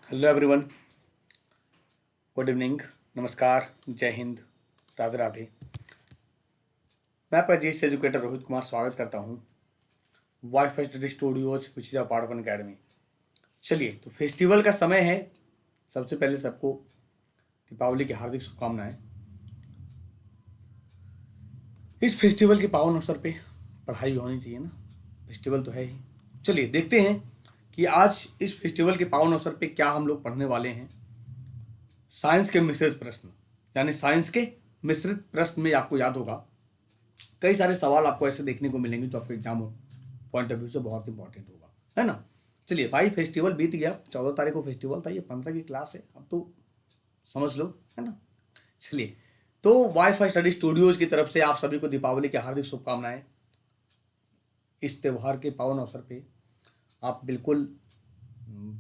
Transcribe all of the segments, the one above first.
Hello everyone, good evening, नमस्कार, जय हिंद, राधे राधे। मैं पीजीएस एजुकेटर रोहित कुमार स्वागत करता हूँ wifi study studios which is a part of an academy. चलिए, तो फेस्टिवल का समय है। सबसे पहले सबको दीपावली की हार्दिक शुभकामनाएं। इस फेस्टिवल के पावन अवसर पे पढ़ाई भी होनी चाहिए ना, फेस्टिवल तो है ही। चलिए देखते हैं कि आज इस फेस्टिवल के पावन अवसर पे क्या हम लोग पढ़ने वाले हैं। साइंस के मिश्रित प्रश्न, यानी साइंस के मिश्रित प्रश्न में आपको याद होगा कई सारे सवाल आपको ऐसे देखने को मिलेंगे जो आपके एग्जाम पॉइंट ऑफ व्यू से बहुत इंपॉर्टेंट होगा, है ना। चलिए भाई, फेस्टिवल बीत गया, 14 तारीख को फेस्टिवल था, ये 15 की क्लास है, अब तो समझ लो, है ना। चलिए, तो वाईफाई स्टडी स्टूडियोज की तरफ से आप सभी को दीपावली की हार्दिक शुभकामनाएं। इस त्यौहार के पावन अवसर पे आप बिल्कुल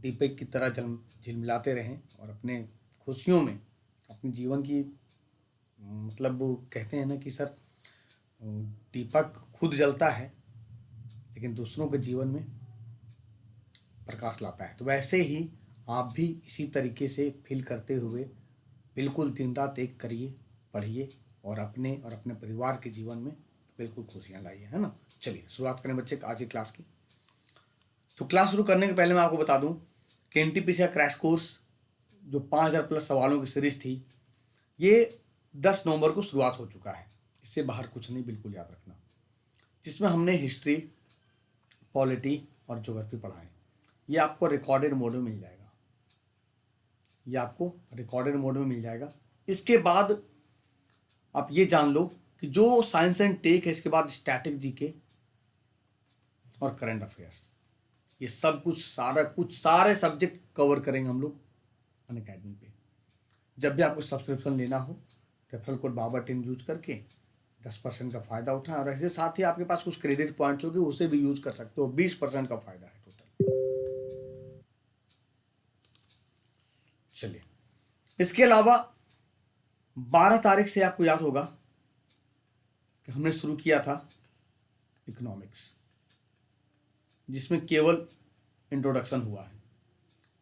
दीपक की तरह झिलमिलाते रहें और अपने खुशियों में अपने जीवन की, मतलब वो कहते हैं ना कि सर, दीपक खुद जलता है लेकिन दूसरों के जीवन में प्रकाश लाता है। तो वैसे ही आप भी इसी तरीके से फील करते हुए बिल्कुल दिन रात एक करिए, पढ़िए और अपने परिवार के जीवन में बिल्कुल खुशियाँ लाइए, है ना। चलिए शुरुआत करें बच्चे आज की क्लास की। तो क्लास शुरू करने के पहले मैं आपको बता दूं कि एनटीपीसी का क्रैश कोर्स जो 5000 प्लस सवालों की सीरीज थी, ये 10 नवंबर को शुरुआत हो चुका है। इससे बाहर कुछ नहीं, बिल्कुल याद रखना। जिसमें हमने हिस्ट्री, पॉलिटी और ज्योग्राफी पढ़ाएं। ये आपको रिकॉर्डेड मोड में मिल जाएगा, ये आपको रिकॉर्डेड मोड में मिल जाएगा। इसके बाद आप ये जान लो कि जो साइंस एंड टेक है, इसके बाद स्टैटिक जीके और करंट अफेयर्स, ये सब कुछ सारे सब्जेक्ट कवर करेंगे हम लोग अन अकेडमी पे। जब भी आपको सब्सक्रिप्शन लेना हो, रेफरल कोड बाबा10 यूज करके 10% का फायदा उठाएं और इसके साथ ही आपके पास कुछ क्रेडिट पॉइंट्स होगी, उसे भी यूज कर सकते हो। 20% का फायदा है टोटल। चलिए, इसके अलावा 12 तारीख से आपको याद होगा कि हमने शुरू किया था इकोनॉमिक्स, जिसमें केवल इंट्रोडक्शन हुआ है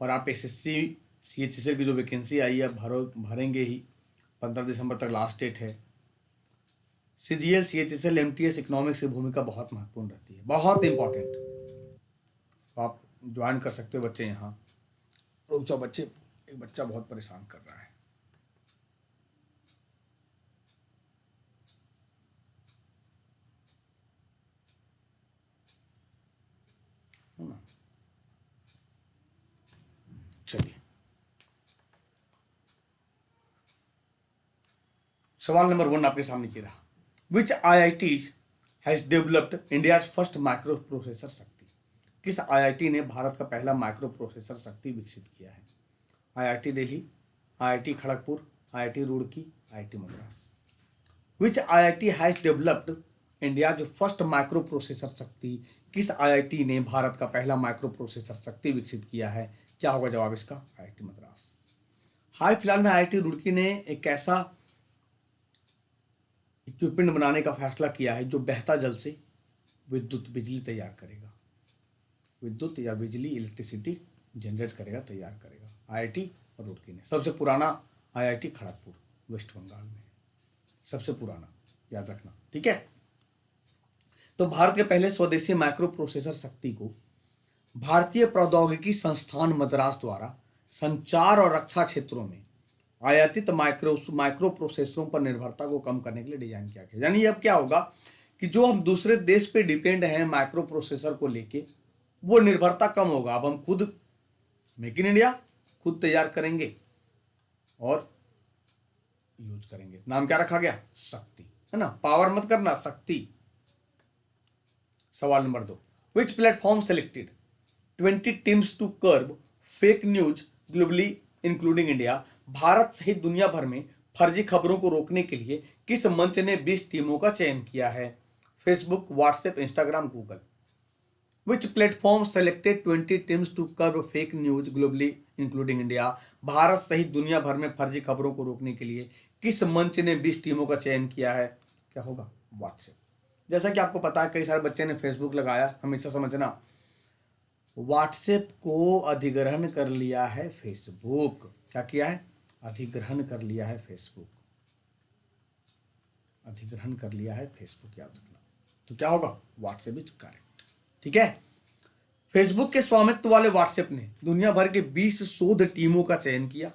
और आप एसएससी सीएचएसएल की जो वैकेंसी आई है भरेंगे ही। 15 दिसंबर तक लास्ट डेट है। सीजीएल, सीएचएसएल, एमटीएस इकोनॉमिक्स की भूमिका बहुत महत्वपूर्ण रहती है, बहुत इंपॉर्टेंट। तो आप ज्वाइन कर सकते हो बच्चे यहाँ। रुक जाओ बच्चे, एक बच्चा बहुत परेशान कर रहा है। ना, चलिए सवाल नंबर 1 आपके सामने की रहा। विच IIT has developed India's first micro processor शक्ति? किस IIT ने भारत का पहला माइक्रो प्रोसेसर शक्ति विकसित किया है? IIT Delhi, IIT Kharagpur, IIT Roorkee, IIT Madras. Which IIT has developed India's first micro processor शक्ति? किस IIT ने भारत का पहला माइक्रो प्रोसेसर शक्ति विकसित किया है? क्या होगा जवाब इसका? IIT मद्रास। हाल फिलहाल में IIT रुड़की ने एक ऐसा इक्विपमेंट बनाने का फैसला किया है जो बहता जल से विद्युत बिजली तैयार करेगा, विद्युत या बिजली इलेक्ट्रिसिटी जनरेट करेगा, तैयार करेगा। IIT रुड़की ने। सबसे पुराना IIT खड़गपुर वेस्ट बंगाल में, सबसे पुराना, याद रखना, ठीक है। तो भारत के पहले स्वदेशी माइक्रो प्रोसेसर शक्ति को भारतीय प्रौद्योगिकी संस्थान मद्रास द्वारा संचार और रक्षा क्षेत्रों में आयातित माइक्रो प्रोसेसरों पर निर्भरता को कम करने के लिए डिजाइन किया गया। यानी अब क्या होगा कि जो हम दूसरे देश पे डिपेंड हैं माइक्रो प्रोसेसर को लेके, वो निर्भरता कम होगा। अब हम खुद मेक इन इंडिया खुद तैयार करेंगे और यूज करेंगे। नाम क्या रखा गया? शक्ति, है ना। पावर मत करना, शक्ति। सवाल number 2, which platform selected 20 teams to curb fake news globally including India? Bharat सहित दुनिया भर में फर्जी खबरों को रोकने के लिए किस मंच ने 20 टीमों का चयन किया है? Facebook, WhatsApp, Instagram, Google. Which platform selected 20 teams to curb fake news globally including India? Bharat सहित दुनिया भर में फर्जी खबरों को रोकने के लिए किस मंच ने 20 टीमों का चयन किया है? क्या होगा? व्हाट्सएप। जैसा कि आपको पता है, कई सारे बच्चे ने फेसबुक लगाया। हमेशा समझना, व्हाट्सएप को अधिग्रहण कर लिया है फेसबुक। क्या किया है? अधिग्रहण कर लिया है फेसबुक। अधिग्रहण कर लिया है फेसबुक, याद रखना। तो क्या होगा? WhatsApp is correct. ठीक है। फेसबुक के स्वामित्व वाले व्हाट्सएप ने दुनिया भर के 20 शोध टीमों का चयन किया,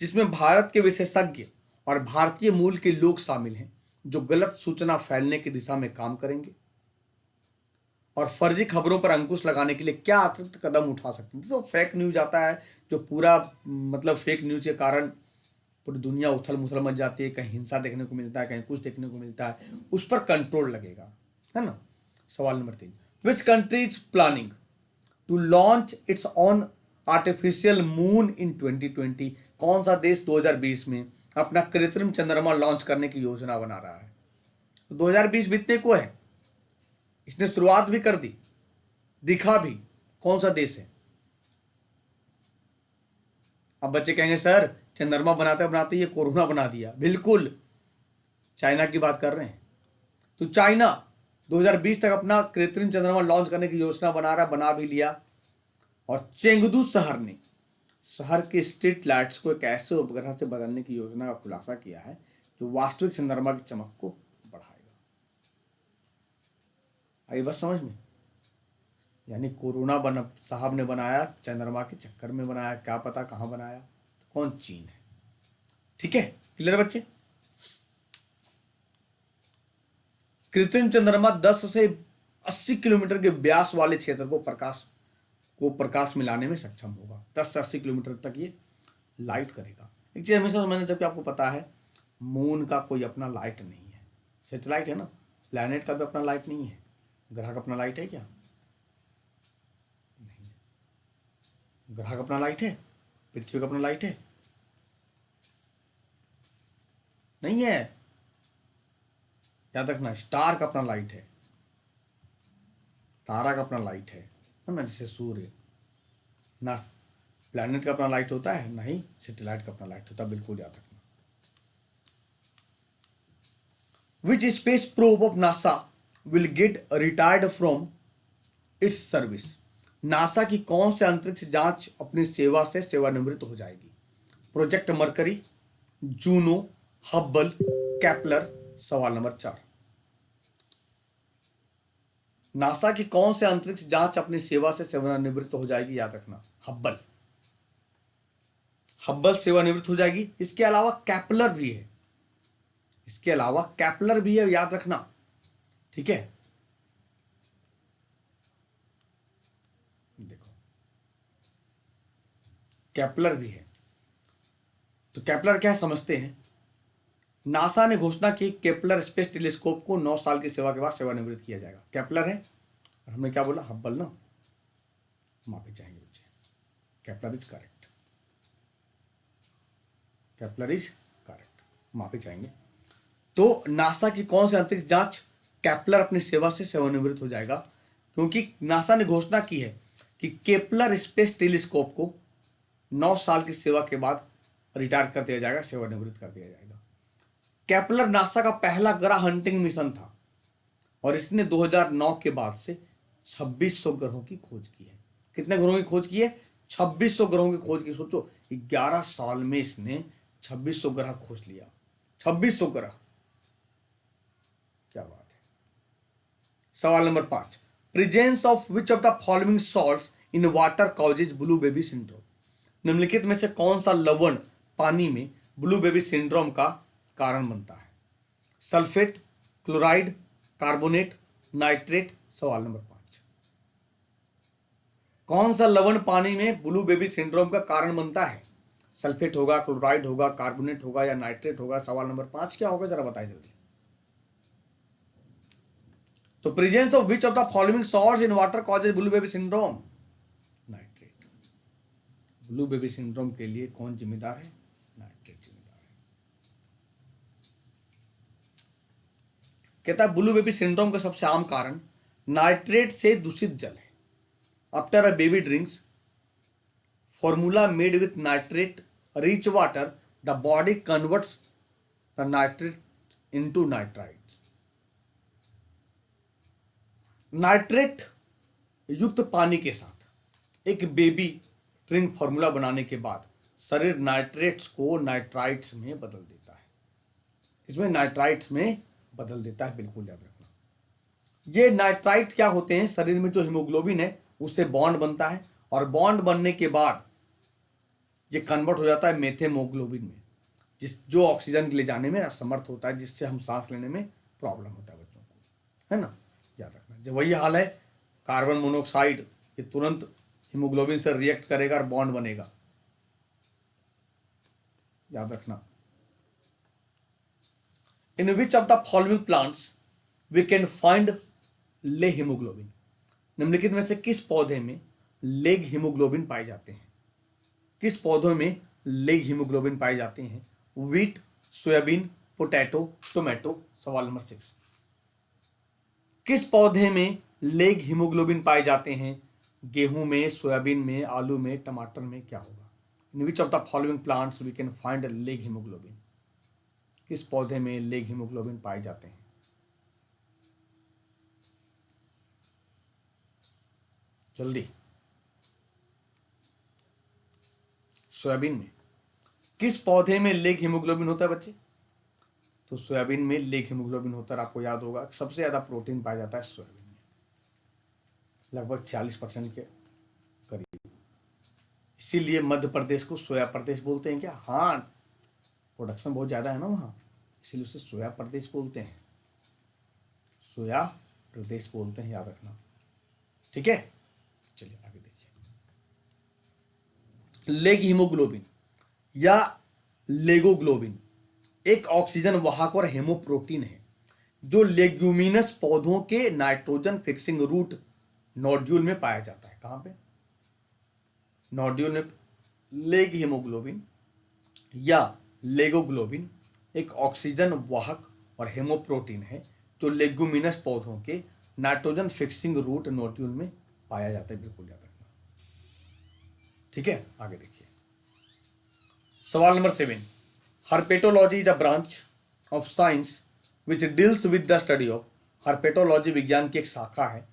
जिसमें भारत के विशेषज्ञ और भारतीय मूल के लोग शामिल हैं, जो गलत सूचना फैलने की दिशा में काम करेंगे और फर्जी खबरों पर अंकुश लगाने के लिए क्या अतिरिक्त कदम उठा सकते हैं। तो फेक न्यूज आता है, जो पूरा मतलब फेक न्यूज के कारण पूरी दुनिया उथल मुथल मच जाती है, कहीं हिंसा देखने को मिलता है, कहीं कुछ देखने को मिलता है, उस पर कंट्रोल लगेगा, है ना। सवाल number 3, which country is planning to launch its own artificial moon in 2020? कौन सा देश 2020 में अपना कृत्रिम चंद्रमा लॉन्च करने की योजना बना रहा है? तो 2020 बीतने को है, इसने शुरुआत भी कर दी, दिखा भी। कौन सा देश है? अब बच्चे कहेंगे सर चंद्रमा बनाते बनाते ये कोरोना बना दिया। बिल्कुल, चाइना की बात कर रहे हैं। तो चाइना 2020 तक अपना कृत्रिम चंद्रमा लॉन्च करने की योजना बना रहा, बना भी लिया। और चेंगदू शहर ने शहर के स्ट्रीट लाइट्स को एक ऐसे उपग्रह से बदलने की योजना का खुलासा किया है जो वास्तविक चंद्रमा की चमक को बढ़ाएगा। आई बस समझ में? यानी कोरोना साहब ने बनाया, चंद्रमा के चक्कर में बनाया, क्या पता कहां बनाया, कौन? चीन है। ठीक है, क्लियर बच्चे? कृत्रिम चंद्रमा 10 से 80 किलोमीटर के व्यास वाले क्षेत्र को प्रकाश मिलाने में सक्षम होगा। 10 से 80 किलोमीटर तक ये लाइट करेगा। एक चीज हमेशा मैंने, जबकि आपको पता है मून का कोई अपना लाइट नहीं है, सैटेलाइट है ना, प्लैनेट का भी अपना लाइट नहीं है। ग्रह का अपना लाइट है क्या? नहीं है। ग्रह का अपना लाइट है? पृथ्वी का अपना लाइट है? नहीं है। याद रखना, स्टार का अपना लाइट है, तारा का अपना लाइट है ना, जैसे सूर्य। ना प्लैनेट का अपना लाइट होता है, ना ही सैटेलाइट का अपना लाइट होता है। बिल्कुल याद रखना। Which space probe of NASA will get retired from its service? NASA की कौन से अंतरिक्ष जांच अपनी सेवा से सेवानिवृत्त हो जाएगी? Project mercury, Juno, Hubble, Kepler. सवाल नंबर 4, नासा की कौन से अंतरिक्ष जांच अपनी सेवा से सेवानिवृत्त हो जाएगी? याद रखना, हब्बल। हब्बल सेवानिवृत्त हो जाएगी। इसके अलावा कैप्लर भी है, इसके अलावा कैप्लर भी है, याद रखना। ठीक है, देखो कैप्लर भी है। तो कैप्लर क्या है समझते हैं। नासा ने घोषणा की केपलर स्पेस टेलीस्कोप को 9 साल की सेवा के बाद सेवानिवृत्त किया जाएगा। कैप्लर है, और हमने क्या बोला? हब्बल ना। माफी चाहेंगे बच्चे, Kepler is correct, Kepler is correct, माफी चाहेंगे। तो नासा की कौन से अंतरिक्ष जांच? कैप्लर अपनी सेवा से सेवानिवृत्त हो जाएगा, क्योंकि नासा ने घोषणा की है कि केपलर स्पेस टेलीस्कोप को 9 साल की सेवा के बाद रिटायर कर दिया जाएगा, सेवानिवृत्त कर दिया जाएगा। कैप्लर नासा का पहला ग्रह हंटिंग मिशन था और इसने 2009 के बाद से 2600 ग्रहों की खोज की है। कितने ग्रहों की खोज की है? 2600 ग्रहों की खोज की। सोचो 11 साल में इसने 2600 ग्रह खोज लिया। 2600 ग्रह, क्या बात है। सवाल number 5, presence of which of the following salts in water causes blue baby syndrome? निम्नलिखित में से कौन सा लवण पानी में ब्लू बेबी सिंड्रोम का कारण बनता है? Sulphate, chloride, carbonate, nitrate. सवाल नंबर 5, कौन सा लवण पानी में ब्लू बेबी सिंड्रोम का कारण बनता है? सल्फेट होगा, क्लोराइड होगा, कार्बोनेट होगा या नाइट्रेट होगा? सवाल नंबर 5 क्या होगा, जरा बताइए जल्दी। तो presence of which of the following salts in water causes blue baby syndrome? Nitrate. Blue baby syndrome के लिए कौन जिम्मेदार है? नाइट्रेट जिम्मेदार है। कहता है ब्लू बेबी सिंड्रोम का सबसे आम कारण नाइट्रेट से दूषित जल है। After a baby drinks formula made with nitrate rich water, the body converts the nitrate into nitrites. Nitrate युक्त पानी के साथ एक बेबी ड्रिंक फार्मूला बनाने के बाद शरीर नाइट्रेट्स को नाइट्राइट्स में बदल देता है। इसमें नाइट्राइट्स में बदल देता है, बिल्कुल याद रखना। ये नाइट्राइट क्या होते हैं, शरीर में जो हीमोग्लोबिन है उससे बॉन्ड बनता है और बॉन्ड बनने के बाद ये कन्वर्ट हो जाता है मेथेमोग्लोबिन में, जो ऑक्सीजन ले जाने में असमर्थ होता है, जिससे हम सांस लेने में प्रॉब्लम होता है बच्चों को, है ना, याद रखना। जब वही हाल है कार्बन मोनोऑक्साइड, ये तुरंत हीमोग्लोबिन से रिएक्ट करेगा और बॉन्ड बनेगा, याद रखना। In which of the following plants we can find leghaemoglobin, निम्नलिखित में से किस पौधे में लेग हीमोग्लोबिन पाए जाते हैं? किस पौधों में लेग हीमोग्लोबिन पाए जाते हैं? Wheat, soybean, potato, tomato. सवाल नंबर 6, किस पौधे में लेग हीमोग्लोबिन पाए जाते हैं? गेहूं में, सोयाबीन में, आलू में, टमाटर में, क्या होगा? In which of the following plants we can find leghaemoglobin, किस पौधे में लेग हीमोग्लोबिन पाए जाते हैं? जल्दी। सोयाबीन में। किस पौधे में लेग हीमोग्लोबिन होता है बच्चे? तो सोयाबीन में लेग हीमोग्लोबिन होता है। आपको याद होगा सबसे ज्यादा प्रोटीन पाया जाता है सोयाबीन में, लगभग 40% के करीब। इसीलिए मध्य प्रदेश को सोया प्रदेश बोलते हैं क्या? हाँ, प्रोडक्शन बहुत ज्यादा है ना वहां, इसीलिए उसे सोया प्रदेश बोलते हैं, सोया प्रदेश बोलते हैं, याद रखना। ठीक है, चलिए आगे देखिए। लेग हीमोग्लोबिन या लेगोग्लोबिन एक ऑक्सीजन वाहक और हेमोप्रोटीन है जो लेग्यूमिनस पौधों के नाइट्रोजन फिक्सिंग रूट नोड्यूल में पाया जाता है। कहां पे? नोड्यूल में। लेग हीमोग्लोबिन या लेगोग्लोबिन एक ऑक्सीजन वाहक और हेमोप्रोटीन है जो लेग्यूमिनस पौधों के नाइट्रोजन फिक्सिंग रूट नोड्यूल में पाया जाता है, बिल्कुल याद रखना। ठीक है, आगे देखिए। सवाल number 7, herpetology is a branch of science which deals with the study of. Herpetology विज्ञान की एक शाखा है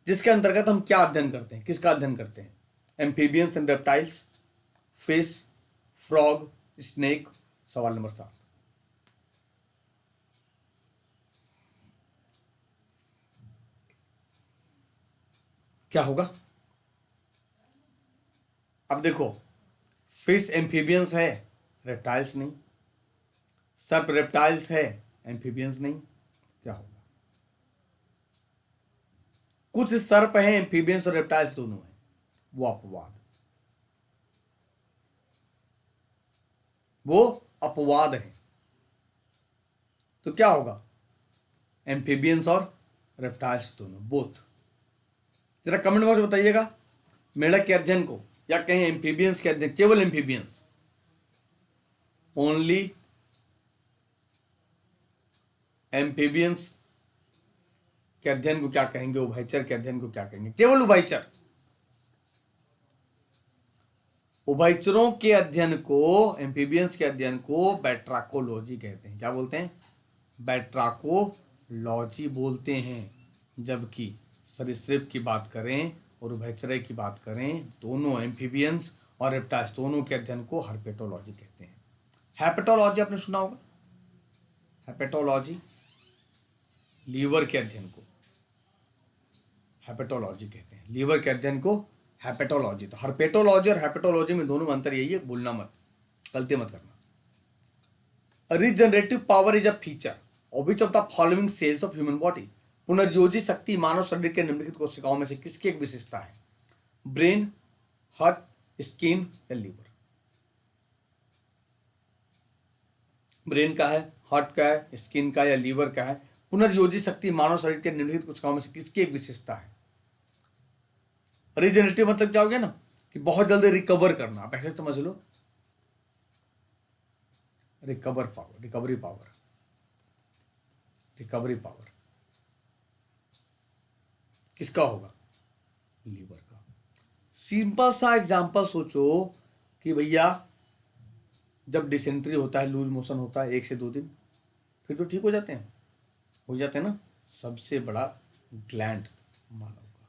जिसके अंतर्गत हम क्या अध्ययन करते हैं? किसका अध्ययन करते हैं? Amphibians and reptiles, fish, frog, snake. सवाल नंबर 7, क्या होगा? अब देखो, फिश एम्फीबियंस है, रेप्टाइल्स नहीं। सर्प रेप्टाइल्स है, एम्फीबियंस नहीं। क्या होगा? कुछ सर्प हैं, एम्फीबियंस और रेप्टाइल्स दोनों हैं, वो अपवाद, वो अपवाद है। तो क्या होगा? एम्फीबियंस और रेप्टाइल्स दोनों, बोथ। जरा कमेंट बॉक्स में बताइएगा मेढक के अध्ययन को, या कहें एम्फीबियंस के अध्ययन, केवल एम्फीबियंस, ओनली एम्फीबियंस के अध्ययन को क्या कहेंगे? उभयचर के अध्ययन को क्या कहेंगे? केवल उभयचर। उभयचरों के अध्ययन को, एम्फीबियंस के अध्ययन को बैट्राकोलॉजी कहते हैं। क्या बोलते हैं? बैट्राकोलॉजी बोलते हैं। जबकि सरीसृप की बात करें और उभयचर की बात करें, दोनों एम्फीबियंस और रेप्टाइल्स दोनों के अध्ययन को हर्पेटोलॉजी कहते हैं। हैपेटोलॉजी आपने सुना होगा, हैपेटोलॉजी लीवर के अध्ययन को हैपेटोलॉजी कहते हैं। लीवर के अध्ययन को हैपेटोलॉजी। तो हर्पेटोलॉजी और हैपेटोलॉजी में दोनों में अंतर यही है, भूलना मत, गलती मत करना। Regenerative power is a feature of which of the following sales of human body. पुनर्योजी शक्ति मानव शरीर के निम्नलिखित कोशिकाओं में से किसकी एक विशेषता है? ब्रेन, हार्ट, स्किन या लीवर? ब्रेन का है, हार्ट का है, स्किन का या लीवर का है? पुनर्योजी शक्ति मानव शरीर के निम्नलिखित कोशिकाओं में से किसकी एक विशेषता है? रिजेनरेटिव मतलब क्या हो गया ना, कि बहुत जल्दी रिकवर करना। आप ऐसे समझ लो, recover power, recovery power, recovery power किसका होगा? लीवर का। सिंपल सा एग्जांपल सोचो कि भैया जब डिसेंट्री होता है, लूज मोशन होता है 1 से 2 दिन, फिर तो ठीक हो जाते हैं, हो जाते हैं ना। सबसे बड़ा ग्लैंड मानव का,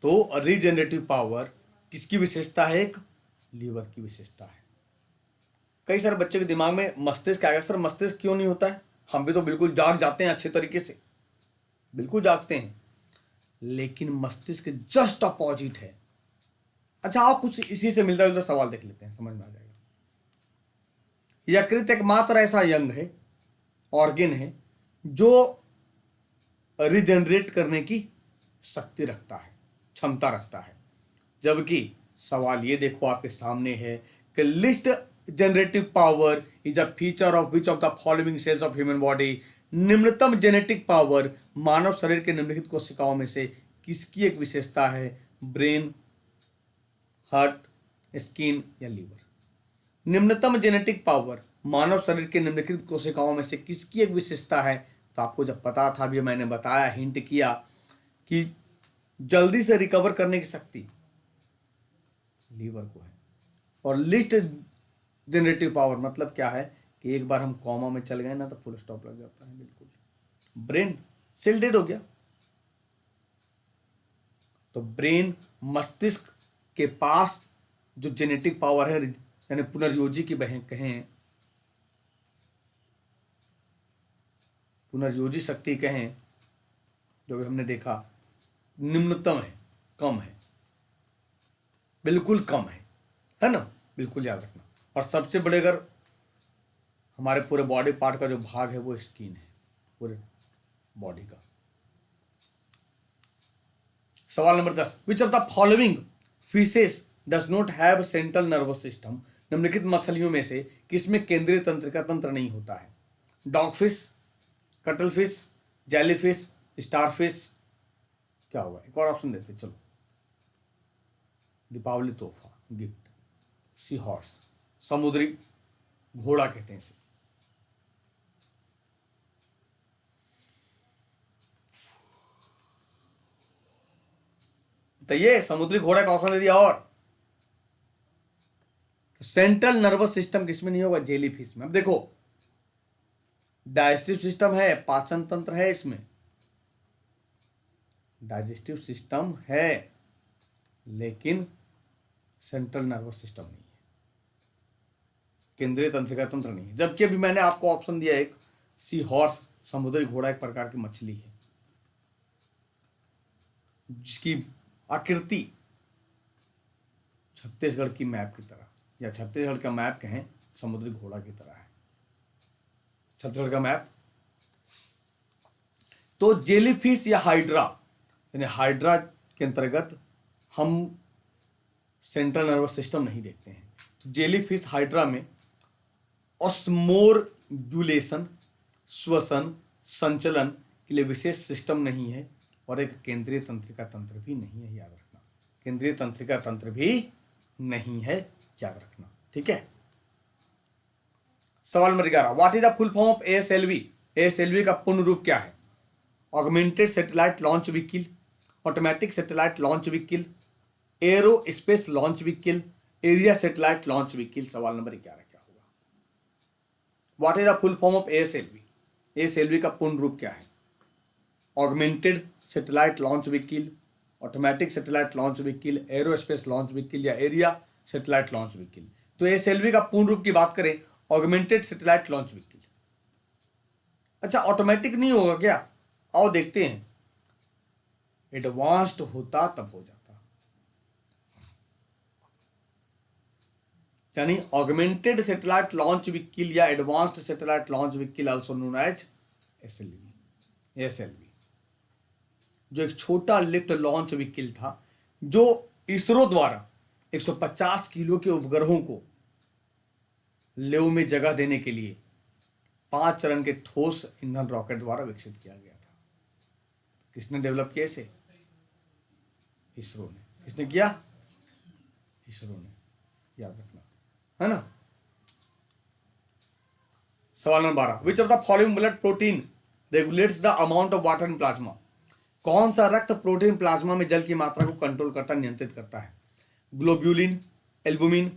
तो रीजनरेटिव पावर किसकी विशेषता है? एक लीवर की विशेषता है। कई सारे बच्चे के दिमाग में मस्तिष्क आएगा, सर मस्तिष्क क्यों नहीं होता है? हम भी तो बिल्कुल जाग जाते हैं अच्छे तरीके से, बिल्कुल जागते हैं, लेकिन मस्तिष्क जस्ट अपोजिट है। अच्छा आओ कुछ इसी से मिलता जुलता सवाल देख लेते हैं, समझ में आ जाएगा। यकृत एकमात्र ऐसा अंग है, ऑर्गेन है, जो रिजनरेट करने की शक्ति रखता है, क्षमता रखता है। जबकि सवाल ये देखो आपके सामने है कि list generative power is a feature of which of the following sales of human body. निम्नतम जेनेटिक पावर मानव शरीर के निम्नलिखित कोशिकाओं में से किसकी एक विशेषता है? ब्रेन, हार्ट, स्किन या लीवर। निम्नतम जेनेटिक पावर मानव शरीर के निम्नलिखित कोशिकाओं में से किसकी एक विशेषता है? तो आपको जब पता था, अभी मैंने बताया, हिंट किया कि जल्दी से रिकवर करने की शक्ति लीवर को है। और लिस्ट जनरेटिव पावर मतलब क्या है कि एक बार हम कॉमा में चल गए ना तो फुल स्टॉप लग जाता है, बिल्कुल ब्रेन सेल डेड हो गया। तो ब्रेन, मस्तिष्क के पास जो जेनेटिक पावर है, यानी पुनर्योजी की बहन कहें, पुनर्योजी शक्ति कहें, जो भी हमने देखा निम्नतम है, कम है, बिल्कुल कम है ना, बिल्कुल याद रखना। और सबसे बड़े अगर हमारे पूरे बॉडी पार्ट का जो भाग है वो स्किन है, पूरे बॉडी का। सवाल number 10, which of the following fishes does not have central nervous system. निम्नलिखित मछलियों में से किसमें केंद्रीय तंत्रिका तंत्र नहीं होता है? Dog fish, cuttle fish, jelly fish, star fish. क्या होगा? एक और ऑप्शन देते चलो, दीपावली तोहफा गिफ्ट। सी हॉर्स, समुद्री घोड़ा कहते हैं इसे। तो ये समुद्री घोड़ा का ऑप्शन दे दिया। और तो सेंट्रल नर्वस सिस्टम किसमें नहीं होगा? जेली फिश में। अब देखो, डाइजेस्टिव सिस्टम है, पाचन तंत्र है, इसमें डाइजेस्टिव सिस्टम है, लेकिन सेंट्रल नर्वस सिस्टम नहीं है, केंद्रीय तंत्रिका तंत्र नहीं है। जबकि अभी मैंने आपको ऑप्शन दिया एक, सी हॉर्स, समुद्री घोड़ा एक प्रकार की मछली है जिसकी आकृति छत्तीसगढ़ की मैप की तरह, या छत्तीसगढ़ का मैप कहें, समुद्री घोड़ा की तरह है छत्तीसगढ़ का मैप। तो जेलीफिश या हाइड्रा, यानी हाइड्रा के अंतर्गत हम सेंट्रल नर्वस सिस्टम नहीं देखते हैं। तो जेलीफिश, हाइड्रा में ऑस्मोर्गुलेशन, श्वसन, संचलन के लिए विशेष सिस्टम नहीं है, और एक केंद्रीय तंत्रिका तंत्र भी नहीं है, याद रखना। केंद्रीय तंत्रिका तंत्र भी नहीं है, याद रखना, ठीक है। सवाल number 11, what is the full form of ASLV? ASLV का पूर्ण रूप क्या है? Augmented satellite launch vehicle, automatic satellite launch vehicle, arrow space launch vehicle, area satellite launch vehicle. सवाल नंबर 11 क्या होगा? What is the full form of ASLV? ASLV का पूर्ण रूप क्या है? Augmented satellite launch vehicle, automatic satellite launch vehicle, aerospace launch vehicle या area satellite launch vehicle. तो ASLV का पूर्ण रूप की बात करें, ऑगमेंटेड सैटेलाइट लॉन्च व्हीकल। अच्छा ऑटोमेटिक नहीं होगा क्या? आओ देखते हैं, एडवांस्ड होता तब हो जाता, यानी ऑगमेंटेड सैटेलाइट लॉन्च व्हीकल या advanced satellite launch vehicle also known as ASLV, जो एक छोटा लिफ्ट लॉन्च व्हीकल था, जो इसरो द्वारा 150 किलो के उपग्रहों को लेव में जगह देने के लिए 5 चरण के ठोस ईंधन रॉकेट द्वारा विकसित किया गया था। किसने डेवलप किया इसे? इसरो ने। किसने किया? इसरो ने, याद रखना, है ना। सवाल number 12, which of the following blood protein regulates the amount of water in plasma? कौन सा रक्त प्रोटीन प्लाज्मा में जल की मात्रा को कंट्रोल करता, नियंत्रित करता है? ग्लोब्यूलिन, एल्बुमिन,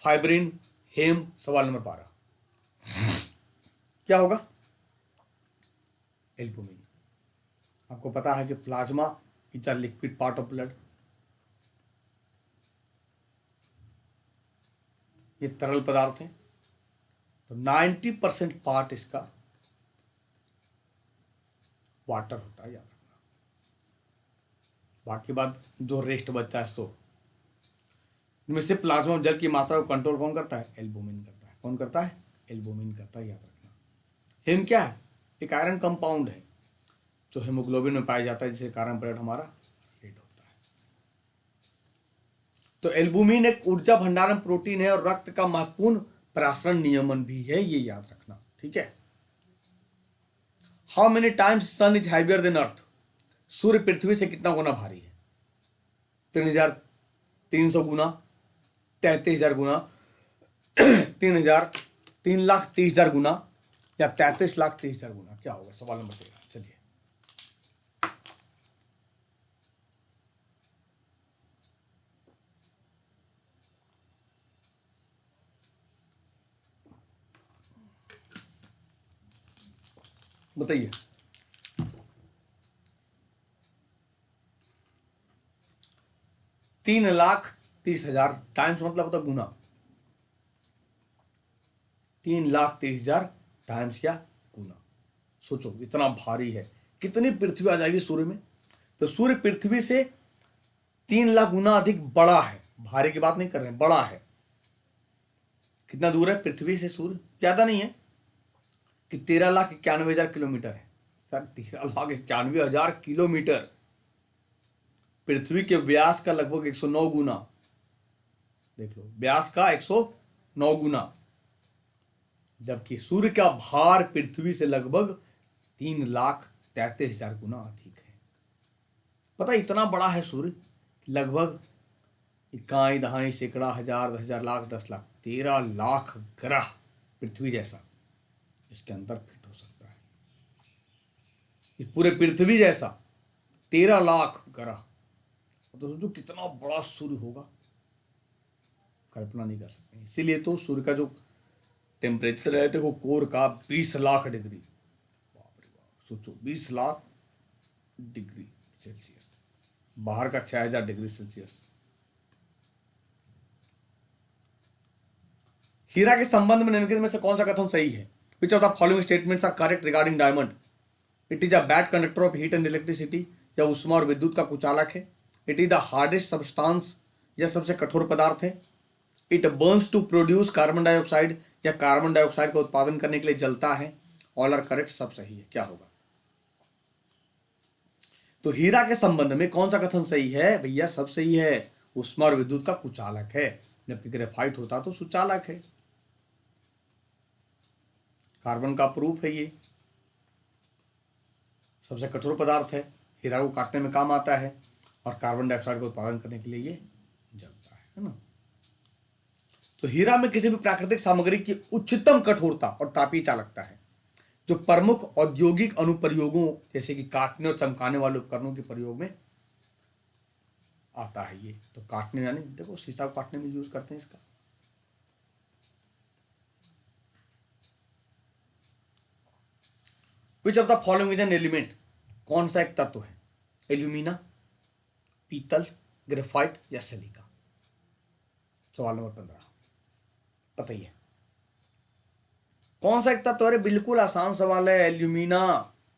फाइब्रिन, हेम। सवाल नंबर 12 क्या होगा? एल्बुमिन। आपको पता है कि plasma is a liquid part of blood, ये तरल पदार्थ है, तो 90% पार्ट इसका वाटर होता है, याद रखना। बाकी बात जो रेस्ट बचता है तो इनमें से प्लाज्मा जल की मात्रा को कंट्रोल कौन करता है? एल्बुमिन करता है। कौन करता है? एल्बुमिन करता है, याद रखना। हिम क्या है? एक आयरन कंपाउंड है जो हेमोग्लोबिन में पाया जाता है, जिसके कारण ब्लड हमारा रेड होता है। तो एल्बुमिन एक ऊर्जा भंडारण प्रोटीन है और रक्त का महत्वपूर्ण प्रसारण नियमन भी है, ये याद रखना, ठीक है। How many times sun is heavier than earth? सूर्य पृथ्वी से कितना गुना भारी है? 3,300 गुना, 33,000 गुना, 3,30,000 गुना या 33,30,000 गुना? क्या होगा? सवाल नंबर 13। चलिए बताइए। 3,30,000 टाइम्स मतलब होता गुना। 3,30,000 टाइम्स क्या? गुना। सोचो इतना भारी है, कितनी पृथ्वी आ जाएगी सूर्य में? तो सूर्य पृथ्वी से 3,00,000 गुना अधिक बड़ा है। भारी की बात नहीं कर रहे हैं, बड़ा है। कितना दूर है पृथ्वी से सूर्य? ज्यादा नहीं है कि 13,91,000 किलोमीटर है। सर 13,91,000 किलोमीटर पृथ्वी के व्यास का लगभग 109 गुना। देख लो, व्यास का 109 गुना, जबकि सूर्य का भार पृथ्वी से लगभग 3,33,000 गुना अधिक है। पता है इतना बड़ा है सूर्य, लगभग इकाई दहाई सैकड़ा हजार 10,000 लाख 10 लाख 13,00,000 ग्रह पृथ्वी जैसा इसके अंदर फिट हो सकता है। इस पूरे पृथ्वी जैसा 13,00,000 ग्रह, तो सोचो कितना बड़ा सूर्य होगा, कल्पना नहीं कर सकते। इसीलिए तो सूर्य का जो टेम्परेचर है देखो कोर का 20,00,000 डिग्री। बाप रे बाप, सोचो 20,00,000 डिग्री सेल्सियस, बाहर का 6,000 डिग्री सेल्सियस। हीरा के संबंध में निम्नलिखित में से कौन सा कथन सही है? Which of the following statements are correct regarding diamond? It is a bad conductor of heat and electricity, या उष्मा और विद्युत का कुचालक है। It is the hardest substance, यह सबसे कठोर पदार्थ है। It burns to produce carbon dioxide, या कार्बन डाइऑक्साइड का उत्पादन करने के लिए जलता है। ऑल आर करेक्ट, सब सही है। क्या होगा? तो हीरा के संबंध में कौन सा कथन सही है? भैया सब सही है। उष्मा और विद्युत का कुचालक है, जबकि ग्रेफाइट होता तो सुचालक है। कार्बन का प्रूफ है, ये सबसे कठोर पदार्थ है, हीरा को काटने में काम आता है, और कार्बन डाइऑक्साइड का उत्पादन करने के लिए ये जलता है ना। तो हीरा में किसी भी प्राकृतिक सामग्री की उच्चतम कठोरता और तापीय चालकता है, जो प्रमुख औद्योगिक अनुप्रयोगों जैसे कि काटने और चमकाने वाले उपकरणों के प्रयोग में आता है। ये तो काटने, यानी देखो शीशा को काटने में यूज करते हैं इसका। विच of the following is an element? कौन सा एक तत्व है? एल्यूमिना, पीतल, ग्रेफाइट या सिलिका? सवाल नंबर 15 बताइए कौन सा एक तत्व है? बिल्कुल आसान सवाल है, एल्यूमिना।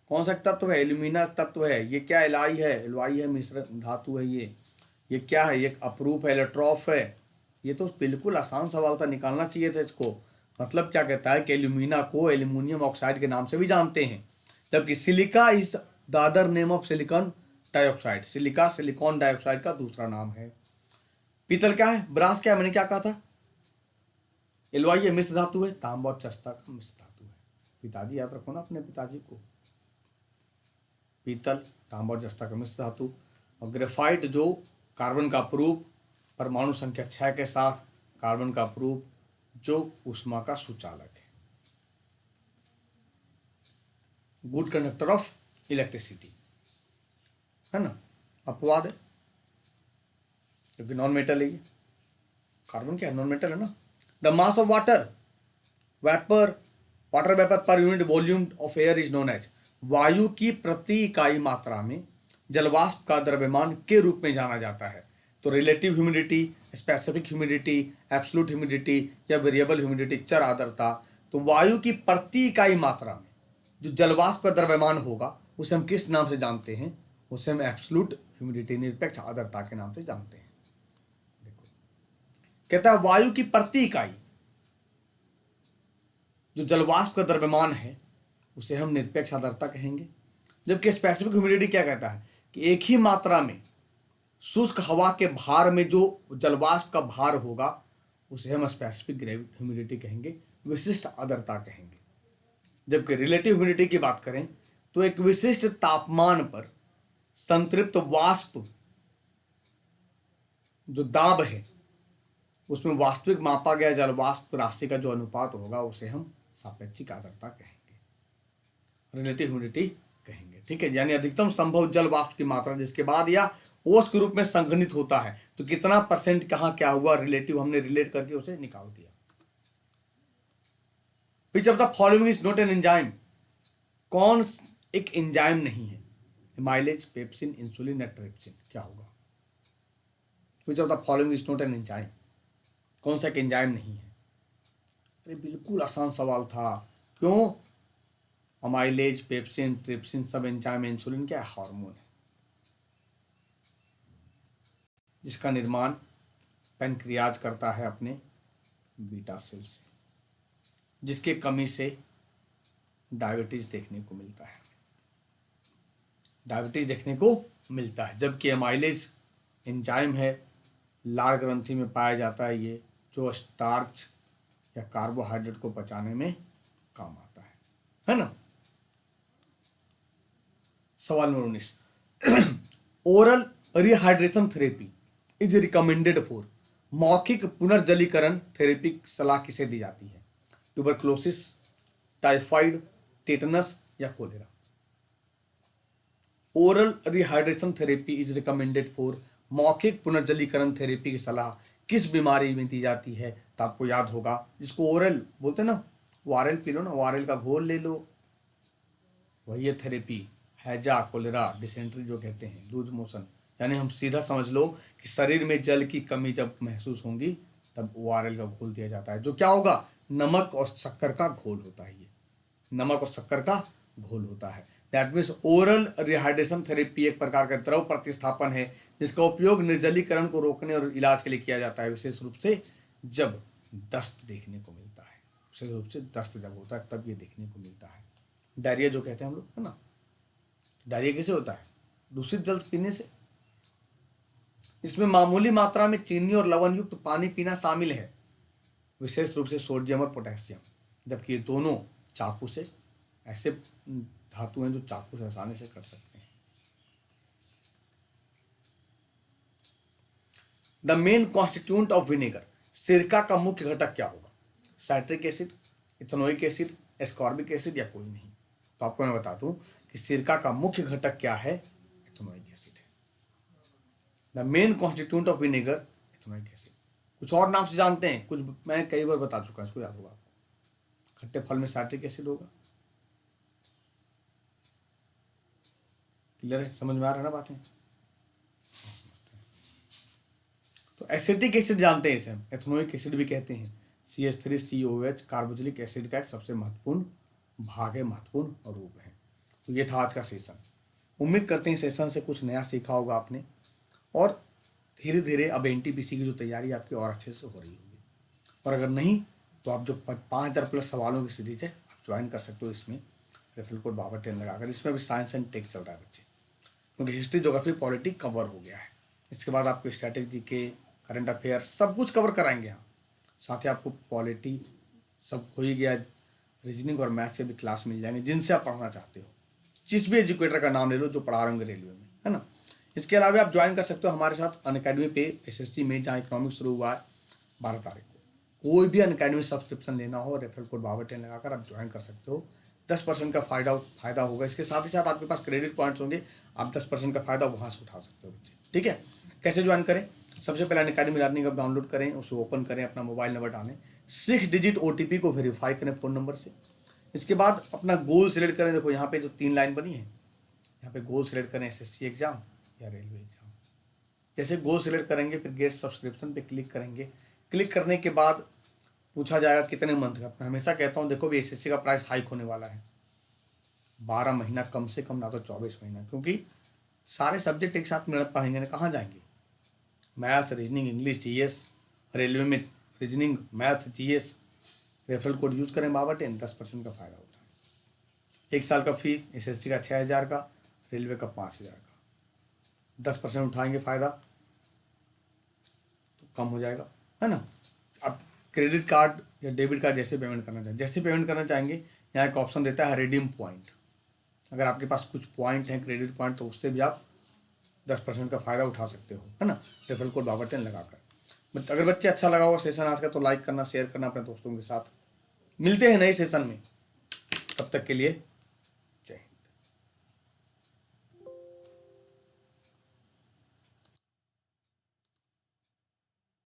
कौन सा एक तत्व है? एल्यूमिना तत्व है। ये क्या? एलाई है, एलवाई है, मिश्र धातु है। ये क्या है? ये अप्रूफ है, इलेक्ट्रॉफ है। ये तो बिल्कुल आसान सवाल था, निकालना चाहिए था इसको। मतलब क्या कहता है कि एल्यूमिना को एल्यूमिनियम ऑक्साइड के नाम से भी जानते हैं, जबकि silica is the other name of silicon dioxide. Silica silicon dioxide का दूसरा नाम है। पीतल क्या है? ब्रास क्या है? मैंने क्या कहा था? एलवाई है, मिश्र धातु है। तांबा और जस्ता का मिश्र धातु है। पिताजी याद रखो ना अपने पिताजी को। पीतल, तांबा और जस्ता का मिश्र धातु। और ग्रेफाइट जो कार्बन का प्रूफ, परमाणु संख्या 6 के साथ कार्बन का प्रूफ, जो ऊष्मा का सुचालक है, गुड कंडक्टर ऑफ इलेक्ट्रिसिटी, है ना। अपवाद है क्योंकि नॉन मेटल है ये। कार्बन क्या है? नॉन मेटल है ना। The mass of water vapour per unit volume of air is known as. वायु की प्रति इकाई मात्रा में जलवाष्प का द्रव्यमान के रूप में जाना जाता है। तो relative humidity, specific humidity, absolute humidity या वेरिएबल ह्यूमिडिटी, चर आर्द्रता। तो वायु की प्रति इकाई मात्रा में जो जलवाष्प का द्रव्यमान होगा उसे हम किस नाम से जानते हैं? उसे हम एब्सोल्यूट ह्यूमिडिटी, निरपेक्ष आर्द्रता के नाम से जानते हैं। देखो कहता है वायु की प्रति इकाई जो जलवाष्प का द्रव्यमान है उसे हम निरपेक्ष आर्द्रता कहेंगे। जबकि स्पेसिफिक ह्यूमिडिटी क्या कहता है कि एक ही मात्रा में शुष्क हवा के भार में जो जलवाष्प का भार होगा उसे हम स्पेसिफिक ह्यूमिडिटी कहेंगे, विशिष्ट आर्द्रता कहेंगे। जबकि रिलेटिव ह्यूमिडिटी की बात करें तो एक विशिष्ट तापमान पर संतृप्त वाष्प जो दाब है उसमें वास्तविक मापा गया जलवाष्प राशि का जो अनुपात होगा उसे हम सापेक्षिक आर्द्रता कहेंगे, रिलेटिव ह्यूमिडिटी कहेंगे। ठीक है, यानी अधिकतम संभव जल वाष्प की मात्रा जिसके बाद या ओस के रूप में संघनित होता है। तो कितना परसेंट कहां क्या हुआ, रिलेटिव हमने रिलेट करके उसे निकाल दिया। विच of the following is not an enzyme, कौन एक एंजाइम नहीं है? माइलेज, पेप्सिन, इंसुलिन या ट्रिप्सिन, क्या होगा? विच of the following is not an enzyme, कौन सा एक एंजाइम नहीं है? अरे बिल्कुल आसान सवाल था। क्यों? अमाइलेज, पेप्सिन, ट्रिप्सिन सब एंजाइम। इंसुलिन क्या है? हार्मोन है जिसका निर्माण पैनक्रियाज करता है अपने बीटा सेल से, जिसके कमी से डायबिटीज देखने को मिलता है, डायबिटीज देखने को मिलता है। जबकि अमाइलेज एंजाइम है, लाल ग्रंथि में पाया जाता है, ये जो स्टार्च या कार्बोहाइड्रेट को पचाने में काम आता है ना। सवाल number 19, oral rehydration therapy is recommended for, मौखिक पुनर्जलीकरण थेरेपी की सलाह किसे दी जाती है? ट्यूबरक्लोसिस, टाइफाइड, टेटनस या cholera. Oral rehydration therapy is recommended for, मौखिक पुनर्जलीकरण थेरेपी की सलाह किस बीमारी में दी जाती है? तो आपको याद होगा जिसको ओरल बोलते हैं ना, वायरल पी लो ना, वायरल का घोल ले लो, वही है थेरेपी। हैजा, कोलेरा, डिसेंट्री जो कहते हैं, लूज मोशन, यानी हम सीधा समझ लो कि शरीर में जल की कमी जब महसूस होगी तब ओआरएल का घोल दिया जाता है, जो क्या होगा? नमक और शक्कर का घोल होता है। ये नमक और शक्कर का घोल होता है। That means oral rehydration therapy एक प्रकार का द्रव प्रतिस्थापन है जिसका उपयोग निर्जलीकरण को रोकने और इलाज के लिए किया जाता है, विशेष रूप से जब दस्त देखने को मिलता है। विशेष रूप से दस्त जब होता है तब ये देखने को मिलता है। डायरिया जो कहते हैं हम लोग, है ना, डायरिया कैसे होता है? दूषित जल पीने से। इसमें मामूली मात्रा में चीनी और लवण युक्त पानी पीना शामिल है, विशेष रूप से सोडियम और पोटेशियम। जबकि ये दोनों चाकू से, ऐसे धातु हैं जो चाकू से आसानी से कट सकते हैं। The main constituent of vinegar, सिरका का मुख्य घटक क्या होगा? Citric acid, ethanoic acid, ascorbic acid या कोई नहीं? तो आपको मैं बता दूं कि सिरका का मुख्य घटक क्या है? इथेनोइक एसिड है। The main constituent of vinegar ethanoic acid. कुछ और नाम से जानते हैं, कुछ मैं कई बार बता चुका, इसको याद होगा आपको। खट्टे फल में साइट्रिक एसिड होगा। क्लियर है? समझ में आ रहा है ना बातें? समझते हैं। तो एसिटिक एसिड जानते हैं इसे हम, एथेनोइक एसिड भी कहते हैं। CH3COOH कार्बोक्सिलिक एसिड का एक सबसे महत्वपूर्ण भाग है, महत्वपूर्ण रूप है। तो ये था आज का सेशन। उम्मीद करते हैं सेशन से कुछ नया सीखा होगा आपने, और धीरे धीरे अब NTPC की जो तैयारी आपकी और अच्छे से हो रही होगी। और अगर नहीं तो आप जो 5000 प्लस सवालों की सीरीज है आप ज्वाइन कर सकते हो इसमें, रेफरल कोड बाबा 10 लगाकर। इसमें अभी साइंस एंड टेक चल रहा है बच्चे, क्योंकि हिस्ट्री, ज्योग्राफी, पॉलिटिक्स कवर हो गया है। इसके बाद आपको स्ट्रैटेजी के, करंट अफेयर सब कुछ कवर कराएंगे हम। साथ ही आपको पॉलिटी सब हो ही गया, रीजनिंग और मैथ से भी क्लास मिल जाएंगे जिनसे आप पढ़ना चाहते हो। जिस भी एजुकेटर का नाम ले लो जो पढ़ा रहे होंगे रेलवे में, है ना। इसके अलावा आप ज्वाइन कर सकते हो हमारे साथ अनअकैडमी पे SSC में, जहाँ इकोनॉमिक्स शुरू हुआ है 12 तारीख को। कोई भी अनअकैडमी सब्सक्रिप्शन लेना हो, रेफरल कोड बाबा 10 लगाकर आप ज्वाइन कर सकते हो। 10% का फायदा होगा। इसके साथ ही साथ आपके पास क्रेडिट पॉइंट्स होंगे, आप 10% का फायदा वहाँ से उठा सकते हो बच्चे। ठीक है, कैसे ज्वाइन करें? सबसे पहले अनअकैडमी लर्निंग ऐप डाउनलोड करें, उसे ओपन करें, अपना मोबाइल नंबर डालें, 6 डिजिट OTP को वेरीफाई करें फ़ोन नंबर से। इसके बाद अपना गोल सिलेक्ट करें। देखो यहाँ पे जो 3 लाइन बनी है, यहाँ पे गोल सिलेक्ट करें, SSC एग्जाम या रेलवे एग्जाम। जैसे गो सिलेक्ट करेंगे फिर गेट सब्सक्रिप्शन पे क्लिक करेंगे। क्लिक करने के बाद पूछा जाएगा कितने मंथ का। मैं हमेशा कहता हूँ देखो भी एसएससी का प्राइस हाइक होने वाला है, 12 महीना कम से कम, ना तो 24 महीना, क्योंकि सारे सब्जेक्ट एक साथ में पढ़ेंगे ना, कहाँ जाएंगे। Maths, reasoning, English, GS, railway में reasoning, math, GS. Referral code use करें बाबा 10, 10% का फायदा होता है। 1 साल का फी एसएससी का 6,000 का, रेलवे का 5,000 का, 10% उठाएंगे फायदा तो कम हो जाएगा, है ना। आप क्रेडिट कार्ड या डेबिट कार्ड जैसे पेमेंट करना चाहें, जैसे पेमेंट करना चाहेंगे, यहाँ एक ऑप्शन देता है रिडीम पॉइंट। अगर आपके पास कुछ पॉइंट हैं क्रेडिट पॉइंट, तो उससे भी आप 10% का फायदा उठा सकते हो, है ना, रेफरल कोड बाबा 10 लगाकर। अगर बच्चे अच्छा लगा हुआ सेशन आज का तो लाइक करना, शेयर करना अपने दोस्तों के साथ। मिलते हैं नए सेशन में, तब तक के लिए